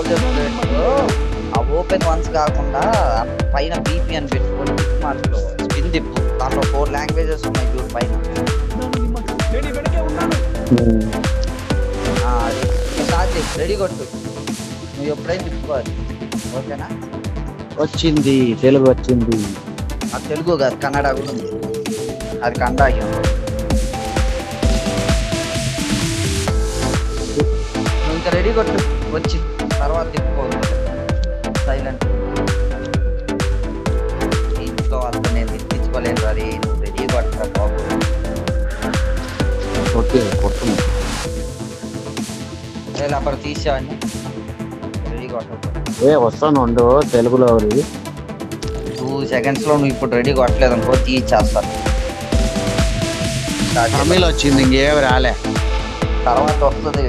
Soldier ఆ open once కాకుండా పైన బీపీ అని పెట్టుకొని మార్క్లో స్పిన్ తిప్పు. దాంట్లో 4 లాంగ్వేజెస్ ఉన్నాయి చూడు పైన. అది స్టార్ట్ చేసి రెడీ కొట్టు. నువ్వు ఎప్పుడైనా తిప్పుకోవాలి. ఓకేనా? వచ్చింది, తెలుగు వచ్చింది. అది తెలుగు కాదు, కన్నడ కూడా ఉంది. అది కన్నడ నువ్వు ఇంకా రెడీ కొట్టు. వచ్చి తర్వాత తిప్పుకోవాలి. సైలెంట్. ఇంట్లో అంత నేను తిప్పించుకోలేను. అది నువ్వు రెడీ కొట్టరా బాబు. ఓకే కొడుతున్నా. అప్పుడు తీసేవాడిని. రెడీ కొట్టదు. వస్తాను ఉండు. తెలుగులో 2 seconds లో నువ్వు ఇప్పుడు రెడీ కొట్టలేదు అనుకో తీసేస్తాను. తమిళ్ వచ్చింది, ఇంకేమి రాలే. తర్వాత వస్తుంది.